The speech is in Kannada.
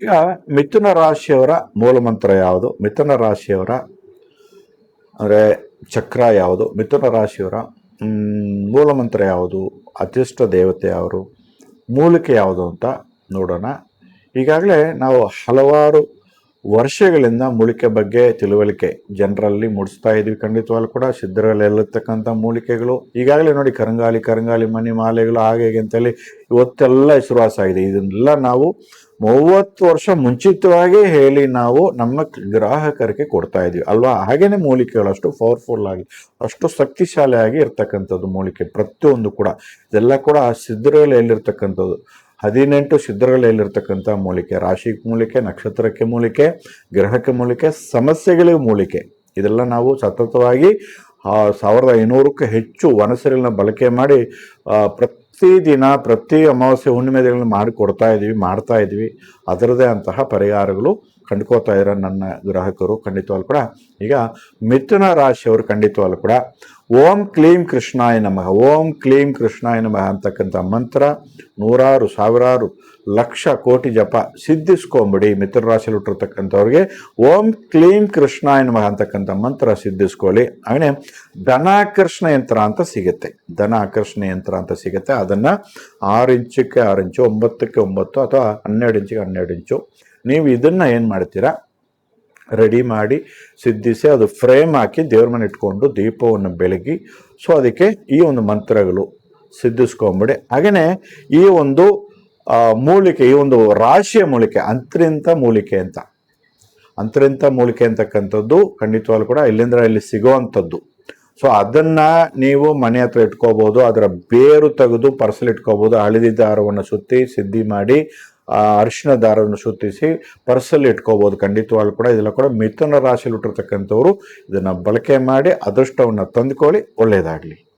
ಈಗ ಮಿಥುನ ರಾಶಿಯವರ ಮೂಲಮಂತ್ರ ಯಾವುದು, ಮಿಥುನ ರಾಶಿಯವರ ಅಂದರೆ ಚಕ್ರ ಯಾವುದು, ಮಿಥುನ ರಾಶಿಯವರ ಮೂಲಮಂತ್ರ ಯಾವುದು, ಅತಿಷ್ಠ ದೇವತೆ ಯಾರು, ಮೂಲಿಕೆ ಯಾವುದು ಅಂತ ನೋಡೋಣ. ಈಗಾಗಲೇ ನಾವು ಹಲವಾರು ವರ್ಷಗಳಿಂದ ಮೂಲಿಕೆ ಬಗ್ಗೆ ತಿಳುವಳಿಕೆ ಜನರಲ್ಲಿ ಮೂಡಿಸ್ತಾ ಇದ್ವಿ. ಖಂಡಿತವಾಗ್ಲೂ ಕೂಡ ಸಿದ್ಧರಲ್ಲಿರ್ತಕ್ಕಂಥ ಮೂಲಿಕೆಗಳು ಈಗಾಗಲೇ ನೋಡಿ, ಕರಂಗಾಲಿ ಮಣಿ ಮಾಲೆಗಳು ಹಾಗೆ ಹೀಗೆ ಅಂತೇಳಿ ಇವತ್ತೆಲ್ಲ ಹೆಸರುವಾಸಾಗಿದೆ. ಇದನ್ನೆಲ್ಲ ನಾವು 30 ವರ್ಷ ಮುಂಚಿತವಾಗಿ ಹೇಳಿ ನಾವು ನಮ್ಮ ಗ್ರಾಹಕರಿಗೆ ಕೊಡ್ತಾ ಇದ್ವಿ ಅಲ್ವಾ. ಹಾಗೇನೆ ಮೂಲಿಕೆಗಳು ಅಷ್ಟು ಪವರ್ಫುಲ್ ಆಗಿ, ಅಷ್ಟು ಶಕ್ತಿಶಾಲಿಯಾಗಿ ಇರ್ತಕ್ಕಂಥದ್ದು ಮೂಲಿಕೆ ಪ್ರತಿಯೊಂದು ಕೂಡ. ಇದೆಲ್ಲ ಕೂಡ ಸಿದ್ಧರಲ್ಲಿರ್ತಕ್ಕಂಥದ್ದು 18 ಸಿದ್ಧರಲ್ಲಿರ್ತಕ್ಕಂಥ ಮೂಲಿಕೆ, ರಾಶಿ ಮೂಲಿಕೆ, ನಕ್ಷತ್ರಕ್ಕೆ ಮೂಲಿಕೆ, ಗ್ರಹಕ್ಕೆ ಮೂಲಿಕೆ, ಸಮಸ್ಯೆಗಳಿಗೆ ಮೂಲಿಕೆ. ಇದೆಲ್ಲ ನಾವು ಸತತವಾಗಿ 1500ಕ್ಕೂ ಹೆಚ್ಚು ವನಸರಿಗಳನ್ನ ಬಳಕೆ ಮಾಡಿ ಪ್ರತಿದಿನ ಪ್ರತಿ ಅಮಾವಾಸ್ಯೆ ಹುಣ್ಣಿಮೆಗಳನ್ನ ಮಾಡ್ತಾ ಇದ್ವಿ. ಅದರದೇ ಅಂತಹ ಪರಿಹಾರಗಳು ಕಂಡುಕೋತಾ ಇರೋ ನನ್ನ ಗ್ರಾಹಕರು ಖಂಡಿತವಾಗ್ಲೂ ಕೂಡ. ಈಗ ಮಿಥುನ ರಾಶಿಯವರು ಖಂಡಿತವಾಗ್ಲೂ ಕೂಡ ಓಂ ಕ್ಲೀಂ ಕೃಷ್ಣಾಯ ನಮಃ, ಓಂ ಕ್ಲೀಂ ಕೃಷ್ಣಾಯ ನಮಃ ಅಂತಕ್ಕಂಥ ಮಂತ್ರ ನೂರಾರು ಸಾವಿರಾರು ಲಕ್ಷ ಕೋಟಿ ಜಪ ಸಿದ್ಧಿಸ್ಕೊಂಬಿಡಿ. ಮಿಥುನ ರಾಶಿಯಲ್ಲಿ ಹುಟ್ಟಿರ್ತಕ್ಕಂಥವ್ರಿಗೆ ಓಂ ಕ್ಲೀಂ ಕೃಷ್ಣಾಯ ನಮಃ ಅಂತಕ್ಕಂಥ ಮಂತ್ರ ಸಿದ್ಧಿಸ್ಕೊಳ್ಳಿ. ಹಾಗೆ ಧನಾಕರ್ಷಣ ಯಂತ್ರ ಅಂತ ಸಿಗುತ್ತೆ, ಧನ ಆಕರ್ಷಣೆ ಯಂತ್ರ ಅಂತ ಸಿಗುತ್ತೆ. ಅದನ್ನು 6 ಇಂಚಿಗೆ 6 ಇಂಚು, 9ಕ್ಕೆ 9 ಅಥವಾ 12 ಇಂಚಿಗೆ 12 ಇಂಚು ನೀವು ಇದನ್ನು ಏನು ಮಾಡ್ತೀರಾ, ರೆಡಿ ಮಾಡಿ ಸಿದ್ಧಿಸಿ ಅದು ಫ್ರೇಮ್ ಹಾಕಿ ದೇವ್ರ ಮನೆ ಇಟ್ಕೊಂಡು ದೀಪವನ್ನು ಬೆಳಗಿ, ಸೊ ಅದಕ್ಕೆ ಈ ಒಂದು ಮಂತ್ರಗಳು ಸಿದ್ಧಿಸ್ಕೊಂಬಿಡಿ. ಹಾಗೆಯೇ ಈ ಒಂದು ಮೂಲಿಕೆ, ಈ ಒಂದು ರಾಶಿಯ ಮೂಲಿಕೆ ಅಂತರಿಂತ ಮೂಲಿಕೆ ಅಂತಕ್ಕಂಥದ್ದು ಖಂಡಿತವಾಗ್ಲೂ ಕೂಡ ಇಲ್ಲಿಂದ ಇಲ್ಲಿ ಸಿಗೋವಂಥದ್ದು. ಸೊ ಅದನ್ನು ನೀವು ಮನೆ ಹತ್ರ ಇಟ್ಕೋಬೋದು, ಅದರ ಬೇರು ತೆಗೆದು ಪರ್ಸಲ್ಲಿ ಇಟ್ಕೋಬೋದು. ಹಳದಿ ದಾರವನ್ನು ಸುತ್ತಿ ಸಿದ್ಧಿ ಮಾಡಿ ಅರಿಶಿನ ದಾರವನ್ನು ಸುತ್ತಿಸಿ ಪರ್ಸಲ್ಲಿ ಇಟ್ಕೋಬೋದು ಖಂಡಿತವಾಗ್ಲೂ ಕೂಡ. ಇದೆಲ್ಲ ಕೂಡ ಮಿಥುನ ರಾಶಿಯಲ್ಲಿ ಹುಟ್ಟಿರ್ತಕ್ಕಂಥವ್ರು ಇದನ್ನು ಬಳಕೆ ಮಾಡಿ ಅದೃಷ್ಟವನ್ನು ತಂದುಕೊಳ್ಳಿ. ಒಳ್ಳೆಯದಾಗಲಿ.